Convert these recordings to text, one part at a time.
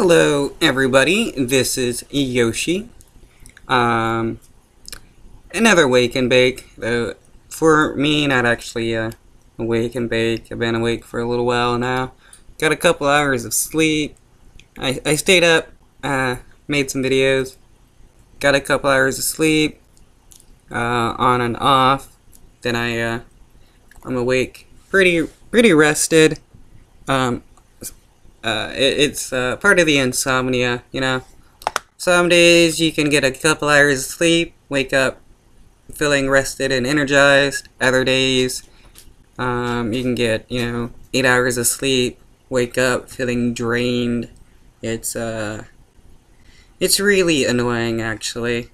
Hello everybody, this is Yoshi. Another wake and bake, though for me not actually a wake and bake. I've been awake for a little while now. Got a couple hours of sleep. I stayed up, made some videos. Got a couple hours of sleep, on and off. Then I'm awake, pretty rested. It's part of the insomnia, you know. Some days you can get a couple hours of sleep, wake up feeling rested and energized. Other days, you can get, 8 hours of sleep, wake up feeling drained. It's really annoying, actually.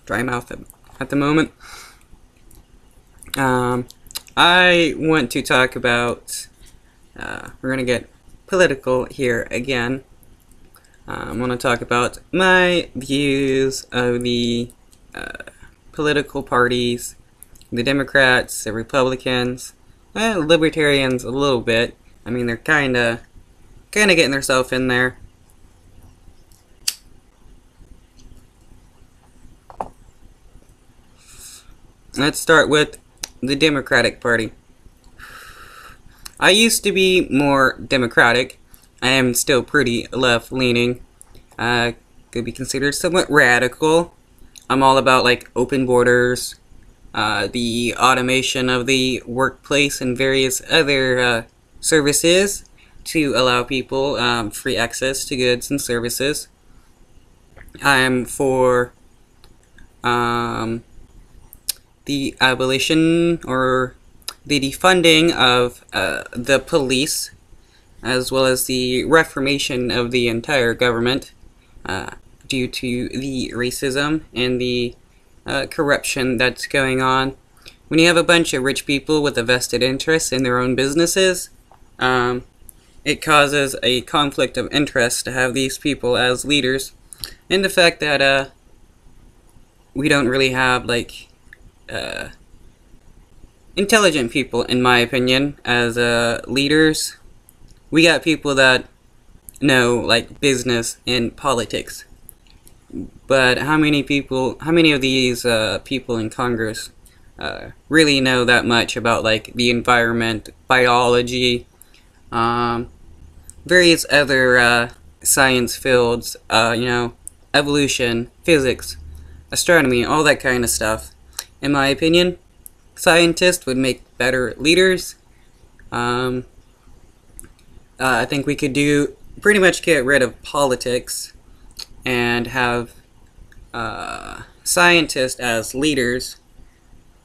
Dry mouth at the moment. I want to talk about, we're going to get political here again. I want to talk about my views of the political parties, the Democrats, the Republicans, Libertarians a little bit. I mean, they're kind of getting themselves in there. Let's start with the Democratic Party. I used to be more Democratic. I am still pretty left-leaning. Could be considered somewhat radical. I'm all about, like, open borders, the automation of the workplace and various other services to allow people free access to goods and services. I'm for the abolition or the defunding of the police, as well as the reformation of the entire government due to the racism and the corruption that's going on. When you have a bunch of rich people with a vested interest in their own businesses, it causes a conflict of interest to have these people as leaders. And the fact that we don't really have, like, intelligent people, in my opinion, as leaders. We got people that know, like, business and politics, but how many of these people in Congress really know that much about, like, the environment, biology, various other science fields, evolution, physics, astronomy, all that kind of stuff? In my opinion, scientists would make better leaders. I think we could pretty much get rid of politics and have scientists as leaders.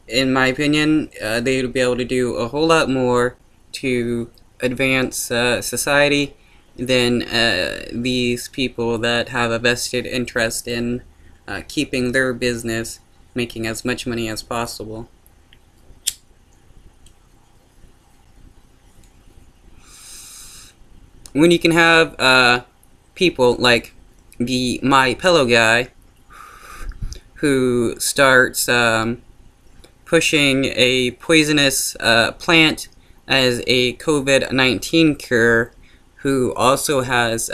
In my opinion, they would be able to do a whole lot more to advance society than these people that have a vested interest in keeping their business, making as much money as possible. When you can have people like the My Pillow guy who starts pushing a poisonous plant as a COVID-19 cure, who also has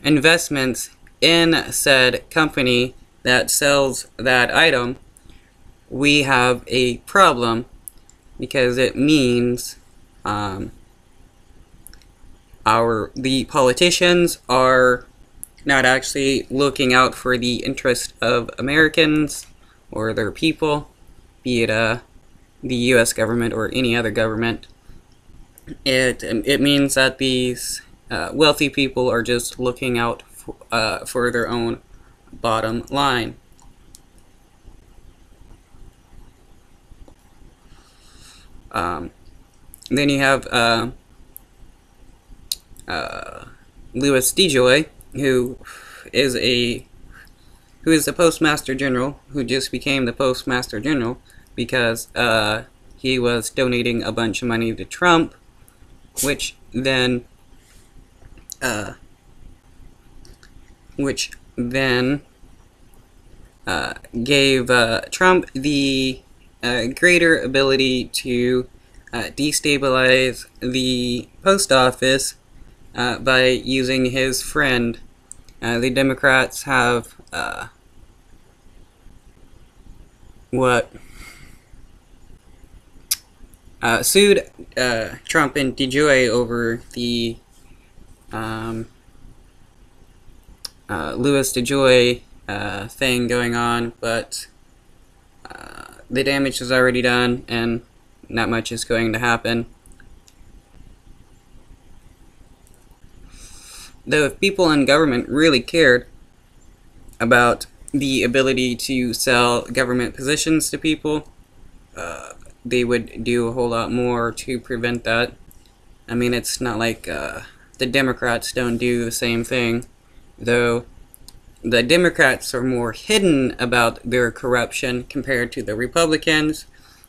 investments in said company that sells that item, we have a problem, because it means the politicians are not actually looking out for the interest of Americans or their people, be it the U.S. government or any other government. It means that these wealthy people are just looking out for their own bottom line. Then you have Louis DeJoy, who is the Postmaster General, who just became the Postmaster General because he was donating a bunch of money to Trump, which then gave Trump the a greater ability to destabilize the post office by using his friend. The Democrats have sued Trump and DeJoy over the Louis DeJoy thing going on, but the damage is already done and not much is going to happen. Though if people in government really cared about the ability to sell government positions to people, they would do a whole lot more to prevent that. I mean, it's not like the Democrats don't do the same thing, though the Democrats are more hidden about their corruption compared to the Republicans,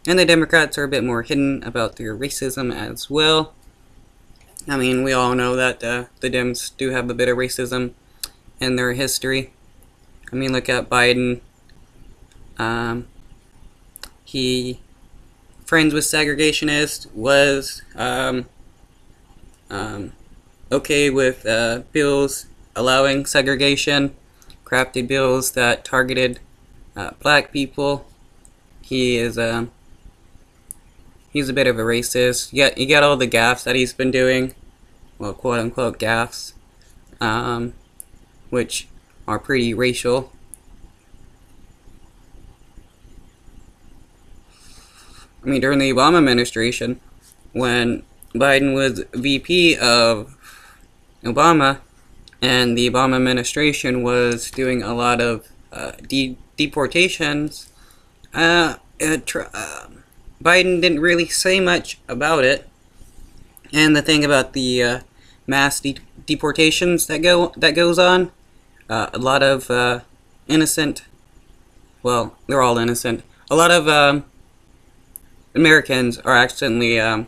and the Democrats are a bit more hidden about their racism as well. I mean, we all know that the Dems do have a bit of racism in their history. I mean, look at Biden. He, friends with segregationists, was okay with bills allowing segregation, crafted bills that targeted black people. He is he's a bit of a racist. You got all the gaffes that he's been doing, well, quote unquote gaffes, which are pretty racial. I mean, during the Obama administration, when Biden was VP of Obama, and the Obama administration was doing a lot of deportations, Biden didn't really say much about it. And the thing about the mass deportations that goes on, a lot of innocent, well, they're all innocent. A lot of Americans are accidentally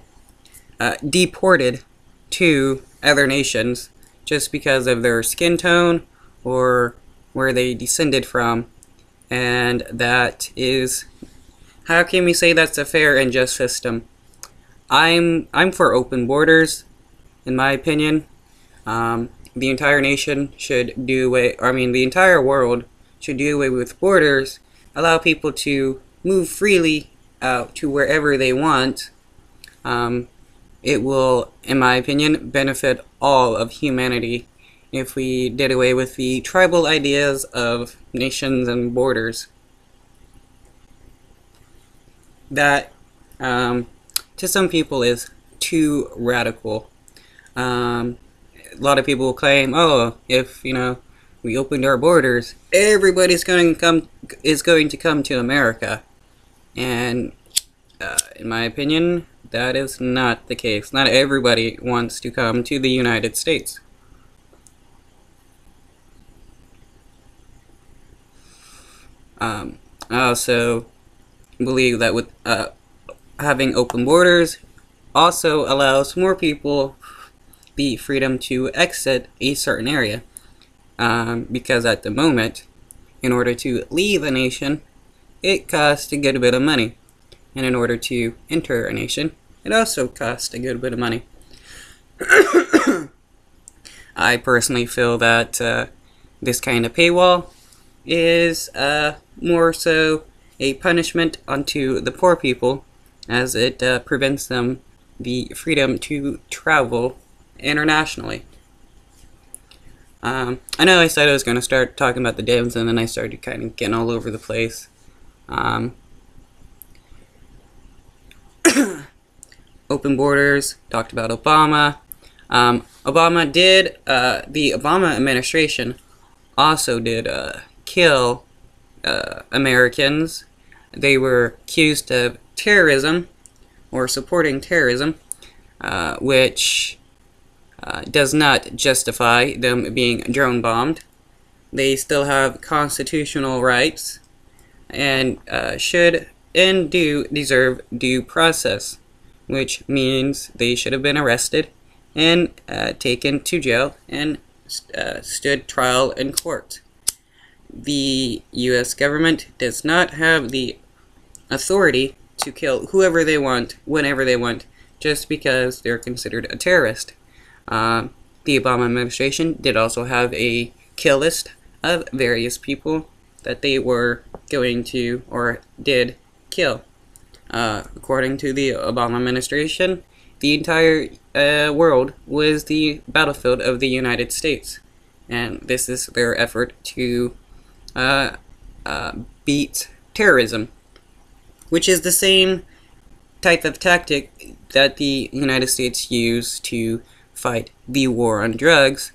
deported to other nations just because of their skin tone or where they descended from, and that is, how can we say that's a fair and just system? I'm for open borders, in my opinion. The entire nation should do away, I mean, the entire world should do away with borders, allow people to move freely out to wherever they want. It will, in my opinion, benefit all of humanity if we did away with the tribal ideas of nations and borders. That, to some people, is too radical. A lot of people claim, oh, if, we opened our borders, everybody's going to come to America. And, in my opinion, that is not the case. Not everybody wants to come to the United States. I also believe that with having open borders also allows more people the freedom to exit a certain area. Because at the moment, in order to leave a nation, it costs a good bit of money. And in order to enter a nation, it also costs a good bit of money. I personally feel that this kind of paywall is more so a punishment onto the poor people, as it prevents them the freedom to travel internationally. I know I said I was going to start talking about the Dems, and then I started kind of getting all over the place. Open borders, talked about Obama. Obama did, the Obama administration also did kill Americans. They were accused of terrorism or supporting terrorism, which does not justify them being drone bombed. They still have constitutional rights and should and do deserve due process, which means they should have been arrested and taken to jail and stood trial in court. The U.S. government does not have the authority to kill whoever they want, whenever they want, just because they're considered a terrorist. The Obama administration did also have a kill list of various people that they were going to or did kill. According to the Obama administration, the entire world was the battlefield of the United States, and this is their effort to beat terrorism, which is the same type of tactic that the United States used to fight the war on drugs,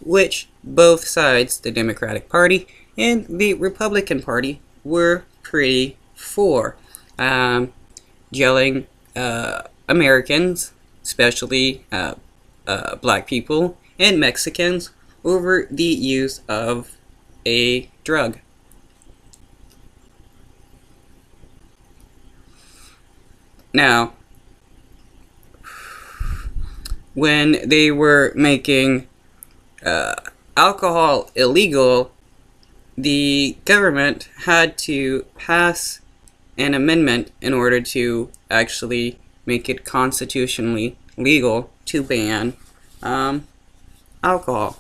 which both sides, the Democratic Party and the Republican Party, were pretty for. Jailing Americans, especially black people and Mexicans, over the use of a drug. Now, when they were making alcohol illegal, the government had to pass an amendment in order to actually make it constitutionally legal to ban alcohol.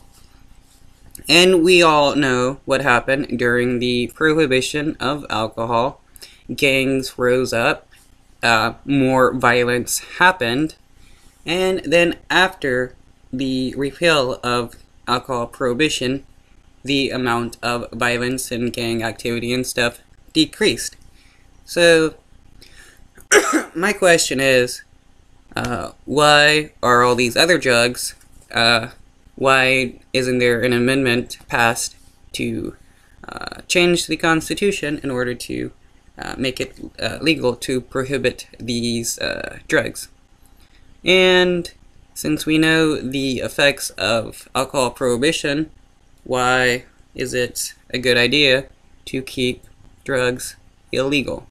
And we all know what happened during the prohibition of alcohol. Gangs rose up, more violence happened, and then after the repeal of alcohol prohibition, the amount of violence and gang activity and stuff decreased. So, my question is, why are all these other drugs, why isn't there an amendment passed to change the Constitution in order to make it legal to prohibit these drugs? And since we know the effects of alcohol prohibition, why is it a good idea to keep drugs illegal?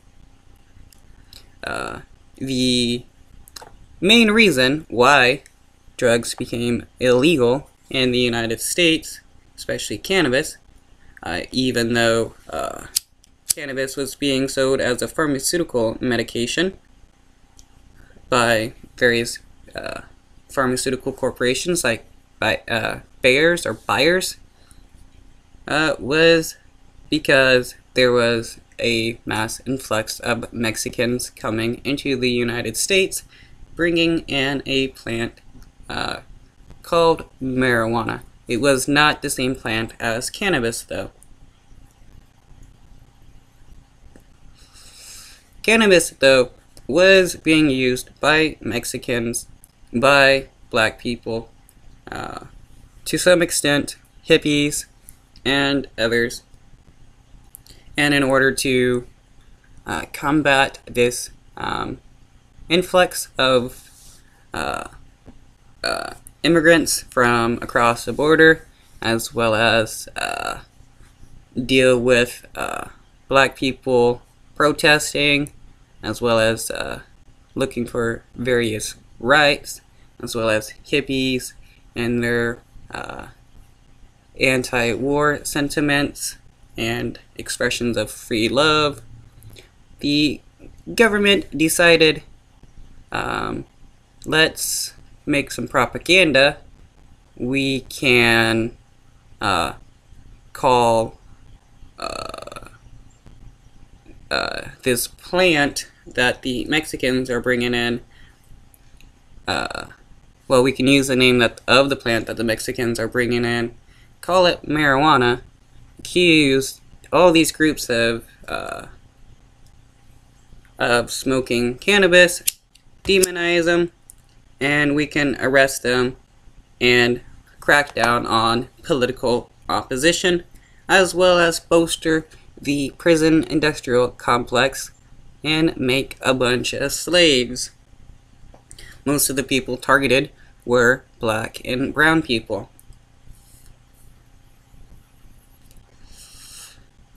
The main reason why drugs became illegal in the United States, especially cannabis, even though cannabis was being sold as a pharmaceutical medication by various pharmaceutical corporations like Bayers, was because there was a mass influx of Mexicans coming into the United States, bringing in a plant called marijuana. It was not the same plant as cannabis, though. Cannabis, though, was being used by Mexicans, by black people, to some extent, hippies, and others. And in order to combat this influx of immigrants from across the border, as well as deal with black people protesting, as well as looking for various rights, as well as hippies and their anti-war sentiments and expressions of free love, the government decided, let's make some propaganda. We can call this plant that the Mexicans are bringing in, well, we can use the name of the plant that the Mexicans are bringing in, call it marijuana, accuse all these groups of smoking cannabis, demonize them, and we can arrest them and crack down on political opposition, as well as bolster the prison industrial complex and make a bunch of slaves. Most of the people targeted were black and brown people.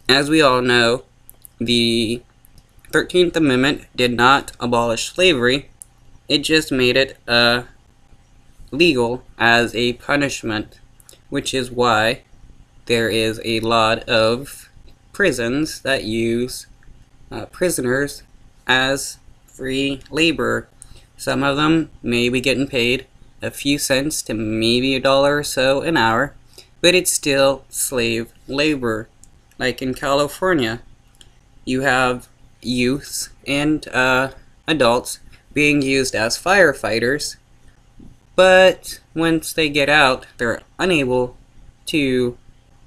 As we all know, the 13th Amendment did not abolish slavery. It just made it legal as a punishment, which is why there is a lot of prisons that use prisoners as free labor. Some of them may be getting paid a few cents to maybe $1 or so an hour, but it's still slave labor. Like in California, you have youths and adults being used as firefighters, but once they get out, they're unable to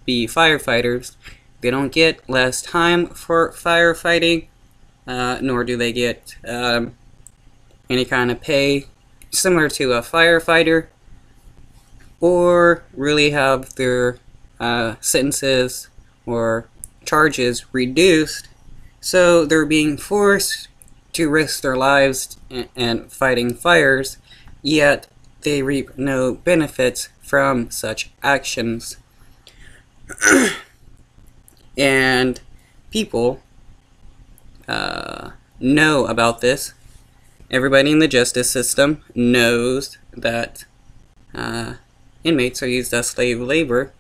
be firefighters. They don't get less time for firefighting, nor do they get any kind of pay similar to a firefighter, or really have their sentences or charges reduced, so they're being forced to risk their lives and fighting fires, yet they reap no benefits from such actions. And people know about this. Everybody in the justice system knows that inmates are used as slave labor,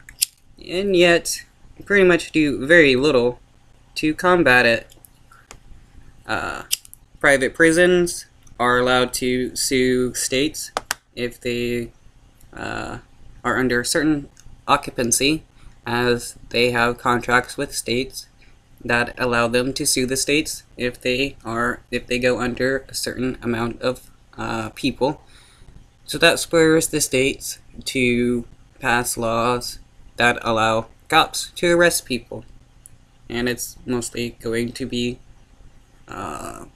and yet pretty much do very little to combat it. Private prisons are allowed to sue states if they are under certain occupancy, as they have contracts with states that allow them to sue the states if they go under a certain amount of people. So that spurs the states to pass laws that allow cops to arrest people, and it's mostly going to be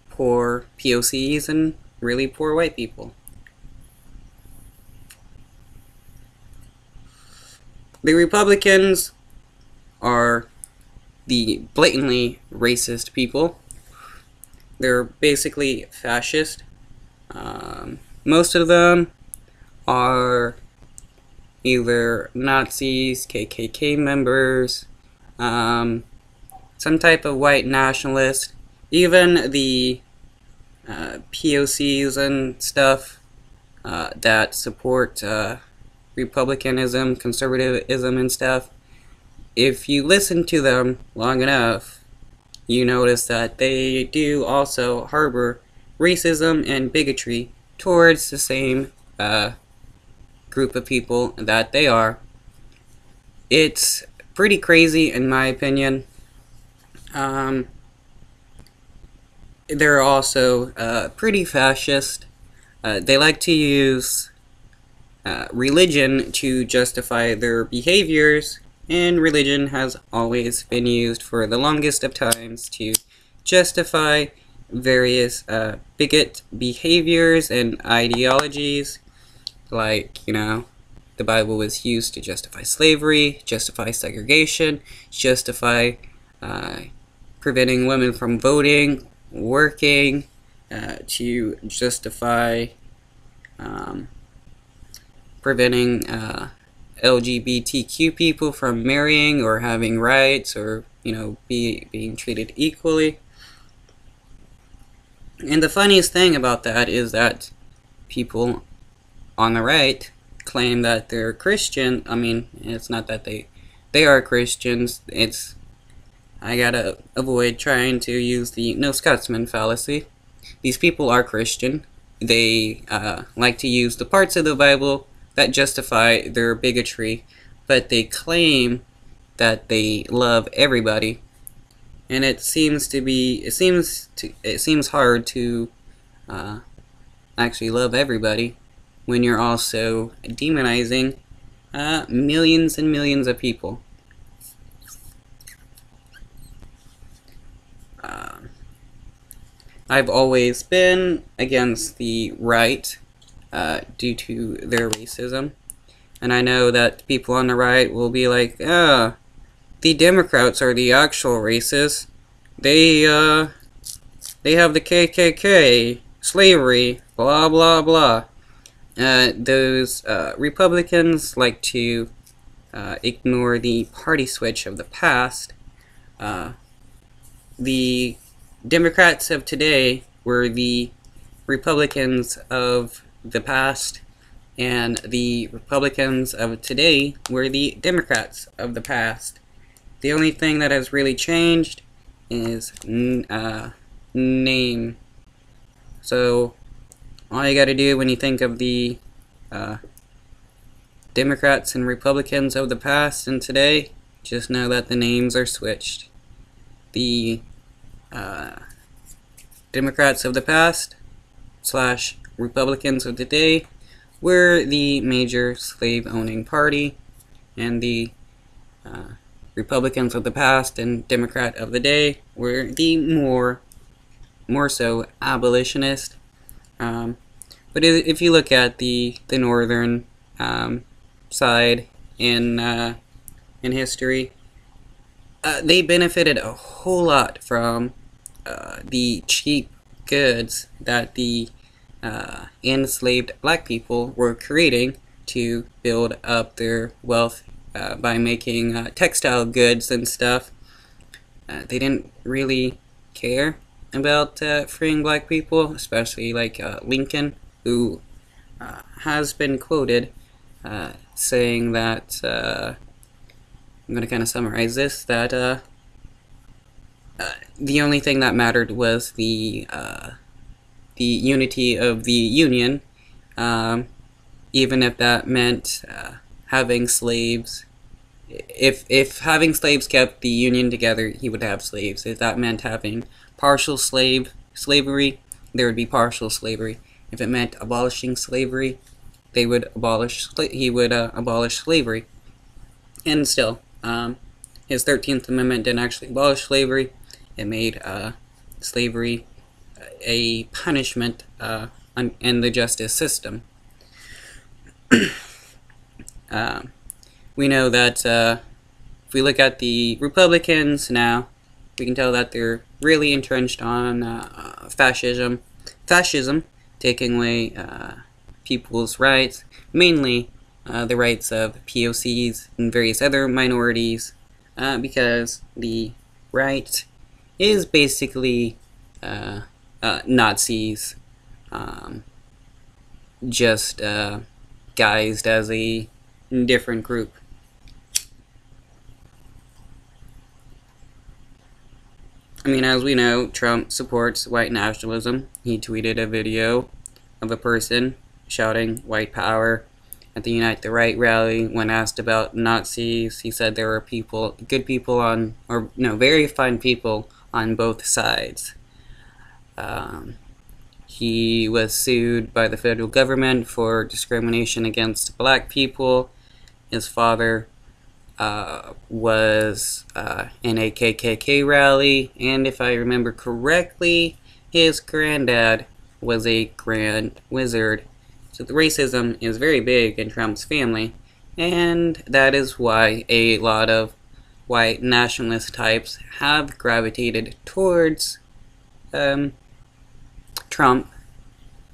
poor POCs and really poor white people. The Republicans are the blatantly racist people. They're basically fascist. Most of them are either Nazis, KKK members, some type of white nationalist. Even the POCs and stuff that support republicanism, conservatism and stuff, if you listen to them long enough, you notice that they do also harbor racism and bigotry towards the same group of people that they are. It's pretty crazy in my opinion. They're also pretty fascist. They like to use religion to justify their behaviors, and religion has always been used for the longest of times to justify various bigot behaviors and ideologies. Like, you know, the Bible was used to justify slavery, justify segregation, justify preventing women from voting, working, to justify preventing LGBTQ people from marrying or having rights, or, you know, being treated equally. And the funniest thing about that is that people on the right claim that they're Christian. I mean, it's not that they are Christians. It's, I gotta avoid trying to use the no Scotsman fallacy. These people are Christian. They like to use the parts of the Bible that justify their bigotry, but they claim that they love everybody. And it seems hard to actually love everybody when you're also demonizing millions and millions of people. I've always been against the right due to their racism, and I know that people on the right will be like, the Democrats are the actual racists. They have the KKK, slavery, blah blah blah. Those Republicans like to ignore the party switch of the past. The Democrats of today were the Republicans of the past, and the Republicans of today were the Democrats of the past. The only thing that has really changed is name. So all you gotta do when you think of the Democrats and Republicans of the past and today, just know that the names are switched. The Democrats of the past / Republicans of today were the major slave-owning party, and the Republicans of the past and Democrat of the day were the more so abolitionist. But if you look at the northern side in history, they benefited a whole lot from the cheap goods that the enslaved black people were creating to build up their wealth by making textile goods and stuff. They didn't really care about freeing black people, especially like Lincoln, who has been quoted saying that, I'm going to kind of summarize this, that the only thing that mattered was the unity of the Union, even if that meant having slaves. If having slaves kept the Union together, he would have slaves. If that meant having partial slavery, there would be partial slavery. If it meant abolishing slavery, he would abolish slavery. And still, his 13th Amendment didn't actually abolish slavery. It made slavery a punishment in the justice system. We know that if we look at the Republicans now, we can tell that they're really entrenched on fascism, taking away people's rights, mainly the rights of POCs and various other minorities, because the right is basically Nazis, just guised as a different group. I mean, as we know, Trump supports white nationalism. He tweeted a video of a person shouting white power at the Unite the Right rally. When asked about Nazis, he said there were good people on, or no, very fine people on both sides. He was sued by the federal government for discrimination against black people. His father was in a KKK rally, and if I remember correctly, his granddad was a Grand Wizard. So the racism is very big in Trump's family, and that is why a lot of white nationalist types have gravitated towards Trump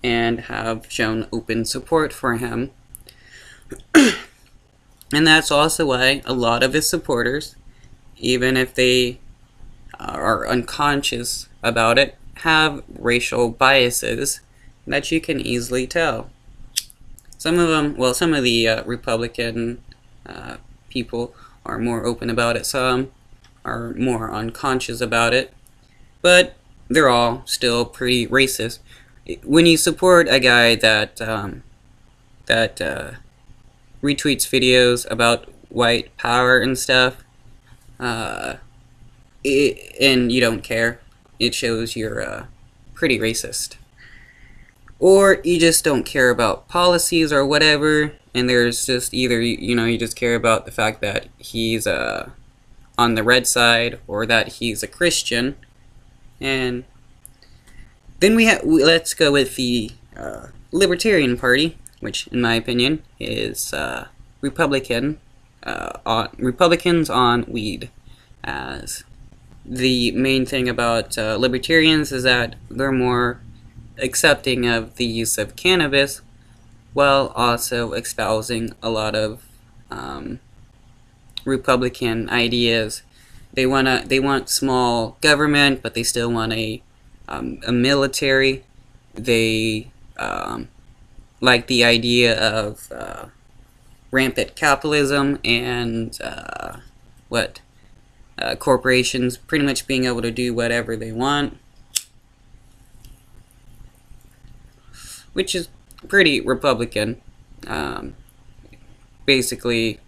and have shown open support for him. And that's also why a lot of his supporters, even if they are unconscious about it, have racial biases that you can easily tell. Some of them, well, some of the Republican people are more open about it, some are more unconscious about it, but they're all still pretty racist. When you support a guy that retweets videos about white power and stuff, and you don't care, it shows you're pretty racist. Or you just don't care about policies or whatever, and there's just either, you just care about the fact that he's on the red side, or that he's a Christian. And then let's go with the Libertarian Party, which, in my opinion, is Republicans on weed. As the main thing about libertarians is that they're more accepting of the use of cannabis, while also espousing a lot of Republican ideas. They want small government, but they still want a military. They like the idea of rampant capitalism and corporations pretty much being able to do whatever they want, which is pretty Republican. Basically,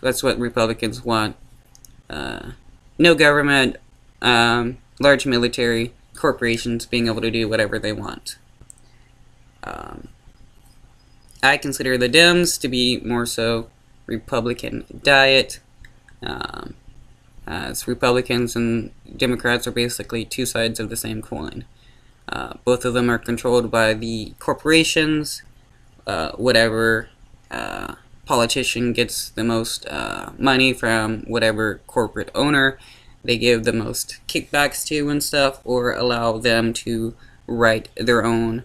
that's what Republicans want. No government, large military, corporations being able to do whatever they want. I consider the Dems to be more so Republican diet, as Republicans and Democrats are basically two sides of the same coin. Both of them are controlled by the corporations. Whatever politician gets the most money from whatever corporate owner, they give the most kickbacks to and stuff, or allow them to write their own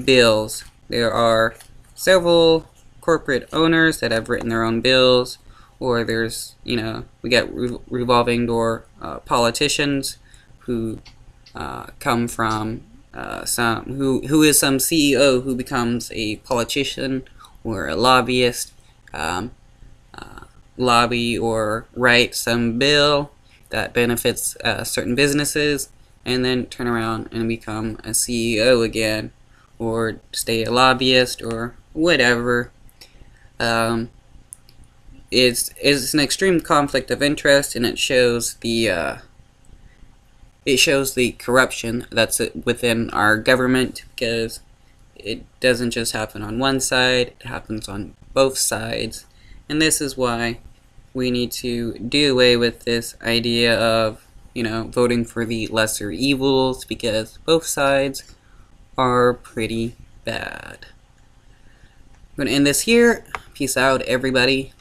bills. There are several corporate owners that have written their own bills, or there's, we got revolving door politicians who come from who is some CEO who becomes a politician or a lobbyist, lobby or write some bill that benefits certain businesses, and then turn around and become a CEO again, or stay a lobbyist or whatever. It's an extreme conflict of interest, and it shows the corruption that's within our government, because it doesn't just happen on one side, it happens on both sides. And this is why we need to do away with this idea of, voting for the lesser evils, because both sides are pretty bad. I'm going to end this here. Peace out, everybody.